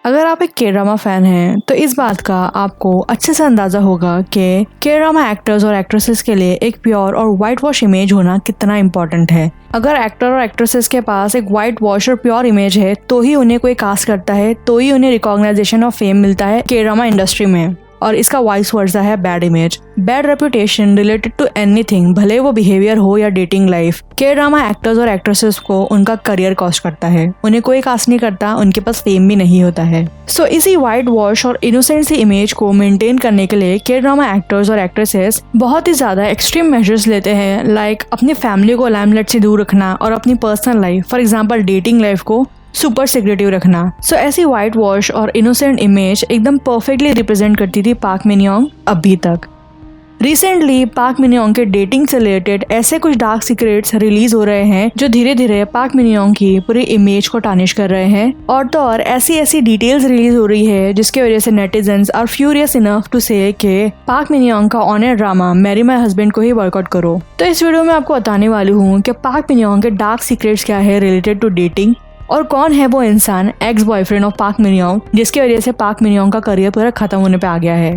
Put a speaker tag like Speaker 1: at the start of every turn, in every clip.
Speaker 1: अगर आप एक के ड्रामा फैन हैं तो इस बात का आपको अच्छे से अंदाजा होगा कि के ड्रामा एक्टर्स और एक्ट्रेसेस के लिए एक प्योर और वाइट वॉश इमेज होना कितना इम्पोर्टेंट है। अगर एक्टर और एक्ट्रेसेस के पास एक वाइट वॉश और प्योर इमेज है तो ही उन्हें कोई कास्ट करता है, तो ही उन्हें रिकॉग्नाइजेशन और फेम मिलता है के ड्रामा इंडस्ट्री में। और इसका वाइस वर्सा है bad image, bad reputation related to anything, भले वो बिहेवियर हो या dating life. K drama actors और एक्ट्रेसेस को उनका करियर कॉस्ट करता है, उन्हें कोई कास्ट नहीं करता, उनके पास फेम भी नहीं होता है। सो इसी वाइट वॉश और इनोसेंट सी इमेज को मेंटेन करने के लिए के ड्रामा एक्टर्स और एक्ट्रेसेस बहुत ही ज्यादा एक्सट्रीम मेजर्स लेते हैं, लाइक अपनी फैमिली को लाइमलाइट से दूर रखना और अपनी personal life, for example dating life को सुपर सिक्रेटिव रखना। सो ऐसी वाइट वॉश और इनोसेंट इमेज एकदम परफेक्टली रिप्रेजेंट करती थी पार्क मिन योंग अभी तक। रिसेंटली पार्क मिन योंग के डेटिंग से रिलेटेड ऐसे कुछ डार्क सीक्रेट्स रिलीज हो रहे हैं जो धीरे धीरे पार्क मिन योंग की पूरी इमेज को टार्निश कर रहे हैं। और तो और ऐसी डिटेल्स रिलीज हो रही है जिसकी वजह से netizens are furious enough to say कि पार्क मिन योंग का on air drama Marry My Husband को ही बॉयकॉट करो। तो इस वीडियो में आपको बताने वाली हूँ कि पार्क मिन योंग के डार्क सीक्रेट्स क्या है रिलेटेड टू डेटिंग, और कौन है वो इंसान ex boyfriend of park Min Yong जिसकी वजह से पार्क मिन योंग का करियर पूरा खत्म होने पे आ गया है।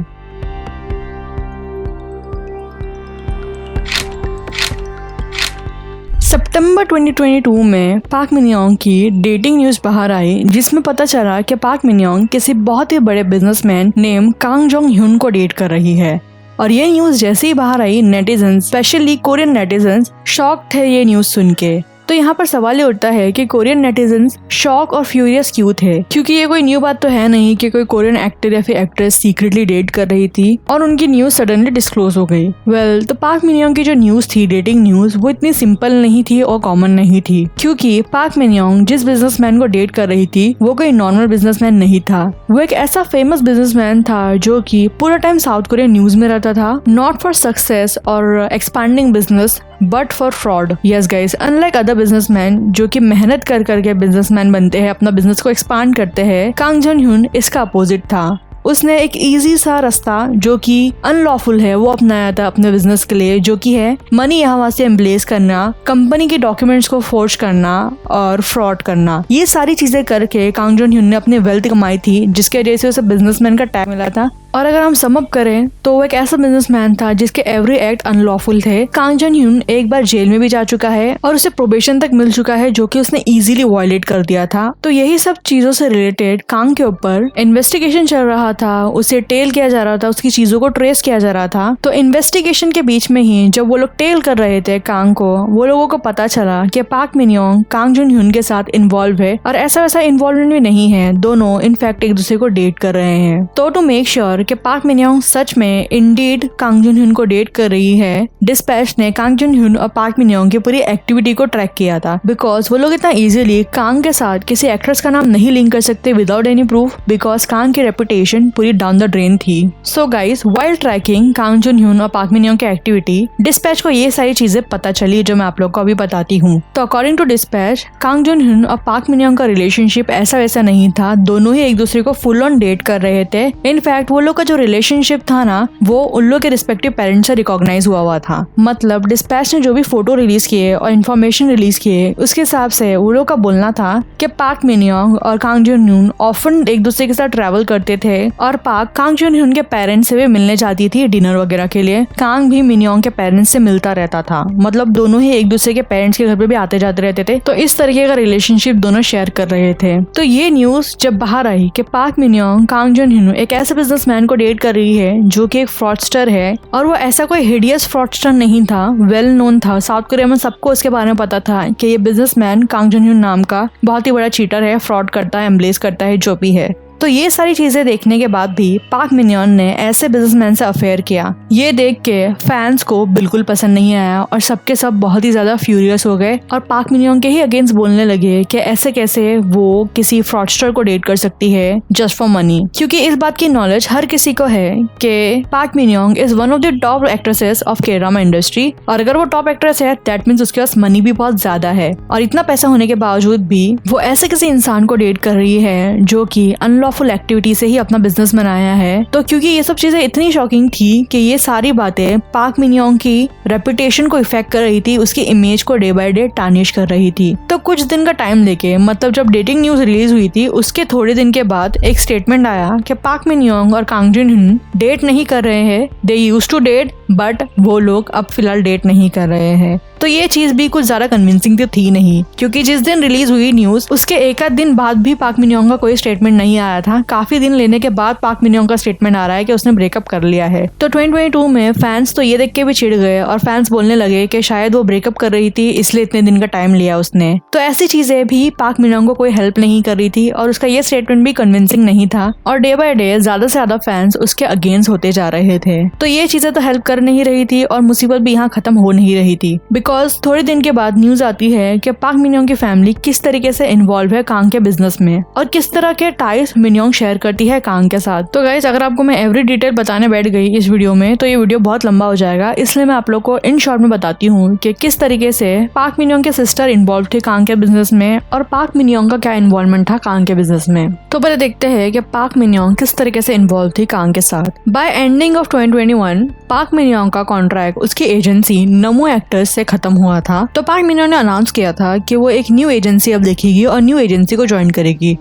Speaker 1: सितंबर 2022 में पार्क मिन योंग की डेटिंग न्यूज बाहर आई जिसमें पता चला कि पार्क मिन योंग किसी बहुत ही बड़े businessman name Kang Jong Hyun को डेट कर रही है। और ये न्यूज जैसे ही बाहर आई, netizens specially Korean netizens shock थे ये न्यूज सुन के। तो यहाँ पर सवाल ये उठता है कि कोरियन नेटिजन्स शॉक और फ्यूरियस क्यों थे, क्योंकि ये कोई न्यू बात तो है नहीं कि कोई कोरियन एक्टर या फिर एक्ट्रेस सीक्रेटली डेट कर रही थी और उनकी न्यूज सडनली डिस्क्लोज हो गई। वेल, तो पार्क मिन योंग की जो न्यूज थी, डेटिंग न्यूज, वो इतनी सिंपल नहीं थी और कॉमन नहीं थी, क्योंकि पार्क मिन योंग जिस बिजनेसमैन को डेट कर रही थी वो कोई नॉर्मल बिजनेसमैन नहीं था। वो एक ऐसा फेमस बिजनेसमैन था जो कि पूरा टाइम साउथ कोरियन न्यूज में रहता था, नॉट फॉर सक्सेस और expanding business but for fraud. Yes guys, unlike other businessman जो कि मेहनत कर करके बिजनेसमैन बनते हैं, अपना बिजनेस को एक्सपांड करते हैं, कांग जोंग ह्यून इसका अपोजिट था। उसने एक इजी सा रास्ता जो कि अनलॉफुल है वो अपनाया था अपने बिजनेस के लिए, जो कि है मनी यहाँ वहाँ से एम्ब्लेस करना, कंपनी के डॉक्यूमेंट्स को फोर्ज करना और फ्रॉड करना। ये सारी चीजें करके कांग जोंग ह्यून ने अपनी वेल्थ कमाई थी जिसके वजह से उसे बिजनेसमैन का टैग मिला था। और अगर हम सम अप करें तो वो एक ऐसा बिजनेसमैन था जिसके एवरी एक्ट अनलॉफुल थे। कांग जोंग ह्यून एक बार जेल में भी जा चुका है और उसे प्रोबेशन तक मिल चुका है जो कि उसने इजीली वायलेट कर दिया था। तो यही सब चीजों से रिलेटेड कांग के ऊपर इन्वेस्टिगेशन चल रहा था, उसे टेल किया जा रहा था, उसकी चीजों को ट्रेस किया जा रहा था। तो इन्वेस्टिगेशन के बीच में ही जब वो लोग टेल कर रहे थे कांग को, वो लोगों को पता चला कि Park Min Yong Kong Jong Hyun के साथ इन्वॉल्व है और ऐसा वैसा इन्वॉल्वमेंट भी नहीं है, दोनों इनफैक्ट एक दूसरे को डेट कर रहे हैं। तो टू मेक श्योर कि पार्क मिन योंग सच में इंडीड कांग जोंग ह्यून को डेट कर रही है, डिस्पैच ने कांग जोंग ह्यून और पार्क मिन योंग की पूरी एक्टिविटी को ट्रैक किया था, बिकॉज वो लोग इतना इजीली कांग के साथ किसी एक्ट्रेस का नाम नहीं लिंक कर सकते without any proof, because Kang की रेपुटेशन पूरी डाउन द ड्रेन थी। So guys, while tracking Kang Jong Hyun और पार्क मिन योंग की एक्टिविटी, डिस्पैच को ये सारी चीजें पता चली जो मैं आप लोग को अभी बताती हूँ। तो according to Dispatch, Kang Jong Hyun और पार्क मिन योंग का रिलेशनशिप ऐसा वैसा नहीं था, दोनों ही एक दूसरे को फुल ऑन डेट कर रहे थे। इनफैक्ट वो लोग का जो रिलेशनशिप था ना, वो उन लोग के रिस्पेक्टिव पेरेंट्स से रिकॉग्नाइज हुआ था। मतलब डिस्पैच ने जो भी फोटो रिलीज किए और इन्फॉर्मेशन रिलीज किए उसके हिसाब से वो लोग का बोलना था कि पार्क मिन योंग और कांग जोंग ह्यून ऑफन एक दूसरे के साथ ट्रैवल करते थे और पार्क कांग जोंग ह्यून के पेरेंट्स से भी मिलने जाती थी डिनर वगैरह के लिए। कांग भी मिन योंग के पेरेंट्स से मिलता रहता था, मतलब दोनों ही एक दूसरे के पेरेंट्स के घर पे भी आते जाते रहते थे। तो इस तरीके का रिलेशनशिप दोनों शेयर कर रहे थे। तो ये न्यूज जब बाहर आई कि Park Min Yong Kong Jong Hyun एक ऐसे बिजनेसमैन को डेट कर रही है जो कि एक फ्रॉडस्टर है, और वो ऐसा कोई हिडियस फ्रॉडस्टर नहीं था, वेल नोन था, साउथ कोरिया में सबको उसके बारे में पता था कि ये बिजनेसमैन कांग जोंग ह्यून नाम का बहुत ही बड़ा चीटर है, फ्रॉड करता है, एम्ब्लेस करता है, जो भी है। तो ये सारी चीजें देखने के बाद भी पार्क मिन योंग ने ऐसे बिजनेसमैन से अफेयर किया। ये देख के फैंस को बिल्कुल पसंद नहीं आया और सबके सब बहुत ही ज्यादा फ्यूरियस हो गए और पार्क मिन योंग के ही अगेंस्ट बोलने लगे कि ऐसे कैसे वो किसी फ्रॉडस्टर को डेट कर सकती है जस्ट फॉर मनी, क्योंकि इस बात की नॉलेज हर किसी को है कि Park Min Yong is one of the top actresses of के ड्रामा इंडस्ट्री, और अगर वो टॉप एक्ट्रेस है दैट मीन्स उसके पास मनी भी बहुत ज्यादा है। और इतना पैसा होने के बावजूद भी वो ऐसे किसी इंसान को डेट कर रही है जो कि अनलॉफुल अनलॉफुल एक्टिविटी से ही अपना बिजनेस बनाया है। तो क्योंकि ये सब चीजें इतनी शॉकिंग थी कि ये सारी बातें पार्क मिन योंग की रेपुटेशन को इफेक्ट कर रही थी, उसकी इमेज को डे बाय डे टार्निश कर रही थी। तो कुछ दिन का टाइम लेके, मतलब जब डेटिंग न्यूज रिलीज हुई थी उसके थोड़े दिन के बाद एक स्टेटमेंट आया कि पार्क मिन योंग और कांग जुन ह्यून डेट नहीं कर रहे हैं। They used to date but वो लोग अब फिलहाल डेट नहीं कर रहे हैं। तो ये चीज भी कुछ ज्यादा कन्विंसिंग तो थी नहीं, क्योंकि जिस दिन रिलीज हुई न्यूज उसके एक आध दिन बाद भी पार्क मिन योंग का कोई स्टेटमेंट नहीं आया था। काफी दिन लेने के बाद पार्क मिन योंग का स्टेटमेंट आ रहा है कि उसने ब्रेकअप कर लिया है। तो 2022 में फैंस तो ये देख के भी चिढ़ गए और फैंस बोलने लगे कि शायद वो ब्रेकअप कर रही थी इसलिए इतने दिन का टाइम लिया उसने। तो ऐसी चीजें भी पार्क मिन योंग को कोई हेल्प नहीं कर रही थी और उसका ये स्टेटमेंट भी कन्विंसिंग नहीं था और डे बाय डे ज्यादा से ज्यादा फैंस उसके अगेंस्ट होते जा रहे थे। तो ये चीजें तो हेल्प कर नहीं रही थी और मुसीबत भी यहाँ खत्म हो नहीं रही थी, बिकॉज थोड़े दिन के बाद न्यूज आती है कि पार्क मिन योंग की फैमिली किस तरीके से इन्वॉल्व है कांग के बिजनेस में और किस तरह के टाइज मिन योंग शेयर करती है कांग के साथ। तो गाइस, अगर आपको मैं एवरी डिटेल बताने बैठ गई इस वीडियो में तो ये वीडियो बहुत लंबा हो जाएगा, इसलिए मैं आप लोग को इन शॉर्ट में बताती हूँ कि किस तरीके से पार्क मिन योंग के सिस्टर इन्वॉल्व थे कांग के बिजनेस में और पार्क मिन योंग का क्या इन्वॉल्वमेंट था कांग के बिजनेस में। तो पहले देखते हैं कि पार्क मिन योंग किस तरीके से इन्वॉल्व थी कांग के साथ। Bye ending of 2021 park Min Young का कॉन्ट्रैक्ट उसकी एजेंसी नमो एक्टर्स से खत्म हुआ था। तो पार्क मिन योंग ने अनाउंस किया था कि वो एक न्यू एजेंसी अब देखेगी और न्यू एजेंसी को ज्वाइन करेगी।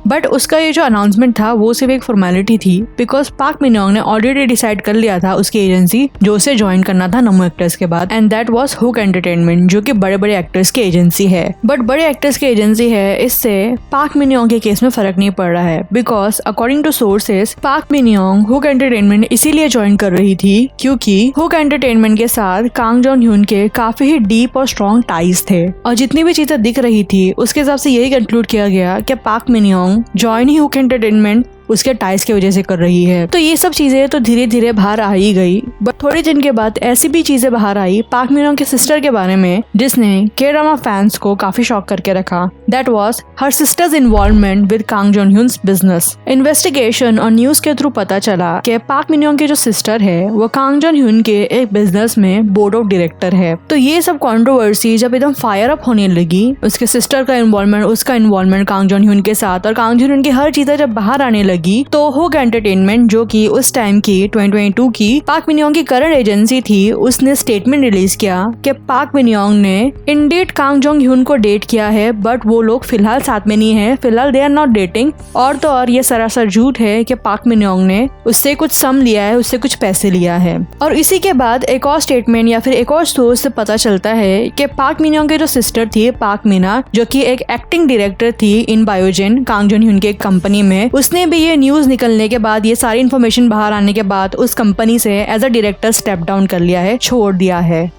Speaker 1: बट उसका ये जो अनाउंसमेंट था वो सिर्फ एक फॉर्मेलिटी थी, बिकॉज पार्क मिन योंग ने ऑलरेडी डिसाइड कर लिया था उसकी एजेंसी जो उसे ज्वाइन करना था नमो एक्टर्स के बाद, and that was hook entertainment, जो कि बड़े बड़े एक्टर्स की एजेंसी है। बट बड़े एक्टर्स की एजेंसी है, इससे पार्क मिन योंग के केस में फर्क नहीं पड़ रहा है, because according to sources Park Min Young Hook Entertainment इसीलिए ज्वाइन कर रही थी क्योंकि हुक एंटरटेनमेंट के साथ कांग जोन ह्यून के काफी ही डीप और स्ट्रॉन्ग टाइज थे और जितनी भी चीजें दिख रही थी उसके हिसाब से यही कंक्लूड किया गया कि पार्क मिन योंग ज्वाइन ही हुक एंटरटेनमेंट उसके टाइज की वजह से कर रही है। तो ये सब चीजें तो धीरे धीरे बाहर आ ही गई, बट थोड़े दिन के बाद ऐसी भी चीजें बाहर आई पार्क मिन योंग के सिस्टर के बारे में जिसने के ड्रामा फैंस को काफी शॉक करके रखा। That was her sister's involvement with Kang Jong Hyun's business. Investigation और न्यूज के थ्रू पता चला कि पार्क मिन योंग की जो सिस्टर है वो कांग जोन ह्यून के एक बिजनेस में बोर्ड ऑफ डायरेक्टर है। तो ये सब कंट्रोवर्सी जब एकदम फायर अप होने लगी, उसके सिस्टर का इन्वॉल्वमेंट, उसका इन्वॉल्वमेंट कांग जोन ह्यून के साथ और कांग जोन ह्यून की हर चीजें जब बाहर आने लगी तो हुक एंटरटेनमेंट, जो कि उस टाइम की 2022 की पार्क मिन योंग की करंट एजेंसी थी, उसने स्टेटमेंट रिलीज किया कि पार्क मिन योंग ने इंडीड कांग जोन ह्यून को डेट किया है बट वो लोग फिलहाल साथ में नहीं है, फिलहाल दे आर नॉट डेटिंग। और तो और ये सरासर झूठ है कि पार्क मिन योंग ने उससे कुछ सम लिया है, उससे कुछ पैसे लिया है। और इसी के बाद एक और स्टेटमेंट या फिर एक और सोर्स से पता चलता है कि पार्क मिन योंग की जो सिस्टर थी पार्क मिना, जो कि एक एक्टिंग डायरेक्टर थी इन बायोजेन कांग जोन ह्यून की एक कंपनी में, उसने भी ये न्यूज निकलने के बाद, ये सारी इन्फॉर्मेशन बाहर आने के बाद उस कंपनी से as a director step down कर लिया है, छोड़ दिया है।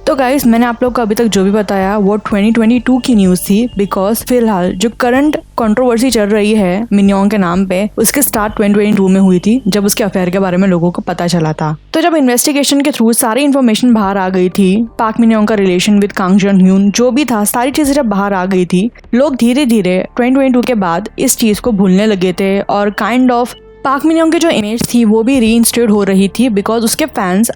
Speaker 1: तो गाइस, मैंने आप लोग को अभी तक जो भी बताया वो 2022 की न्यूज थी, बिकॉज फिलहाल जो करंट कंट्रोवर्सी चल रही है मिन योंग के नाम पे उसके स्टार्ट 2022 में हुई थी जब उसके अफेयर के बारे में लोगों को पता चला था। तो जब इन्वेस्टिगेशन के थ्रू सारी इन्फॉर्मेशन बाहर आ गई थी, पार्क मिन योंग का relation with Kang Jon Hyun जो भी था, सारी चीजें जब बाहर आ गई थी, लोग धीरे धीरे 2022 के बाद इस चीज को भूलने लगे थे और kind of park Min Young की जो इमेज थी वो भी रीइंस्टेट हो रही थी, बिकॉज उसके फैंस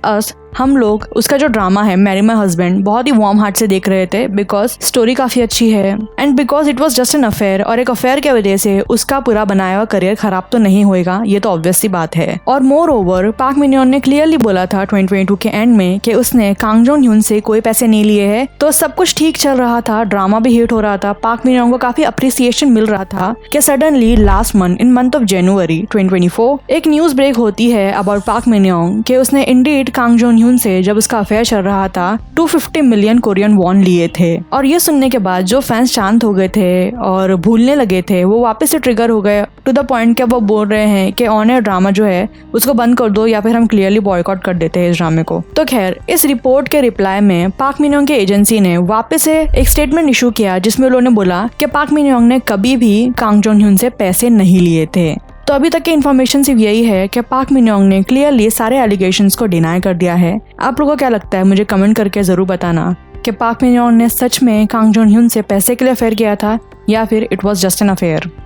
Speaker 1: हम लोग उसका जो ड्रामा है मैरी माय हस्बैंड बहुत ही वार्म हार्ट से देख रहे थे, बिकॉज स्टोरी काफी अच्छी है and because it was just an affair, और एक अफेयर की वजह से उसका पूरा बनाया हुआ करियर खराब तो नहीं होएगा, ये तो ऑब्वियस सी बात है। और more over park Min Yong ने क्लियरली बोला था 2022 के एंड में कि उसने कांग जोन ह्यून से कोई पैसे नहीं लिए हैं, तो सब कुछ ठीक चल रहा था, ड्रामा भी हिट हो रहा था, पार्क मिन योंग को काफी अप्रिसिएशन मिल रहा था कि suddenly last month in month of January 2024 एक न्यूज ब्रेक होती है अबाउट पार्क मिन योंग कि उसने इंडीड कांग जोन ह्यून से जब उसका अफेयर चल रहा था 250 मिलियन कोरियन वॉन लिए थे। और ये सुनने के बाद जो फैंस शांत हो गए थे और भूलने लगे थे वो वापस से ट्रिगर हो गए टू द पॉइंट कि वो बोल रहे हैं कि ऑन एयर ड्रामा जो है उसको बंद कर दो या फिर हम क्लियरली बॉयकॉट कर देते हैं इस ड्रामे को। तो खैर, इस रिपोर्ट के रिप्लाई में पार्क मिन योंग की एजेंसी ने वापस से एक स्टेटमेंट इशू किया जिसमें उन्होंने बोला कि पार्क मिन योंग ने कभी भी कांग जोन ह्यून से पैसे नहीं लिए थे। तो अभी तक की इन्फॉर्मेशन सिर्फ यही है कि पार्क मिन योंग ने क्लियरली सारे एलिगेशंस को डिनाई कर दिया है। आप लोगों को क्या लगता है मुझे कमेंट करके जरूर बताना कि पार्क मिन योंग ने सच में कांग जोन ह्यून से पैसे के लिए अफेयर किया था या फिर it was just an affair.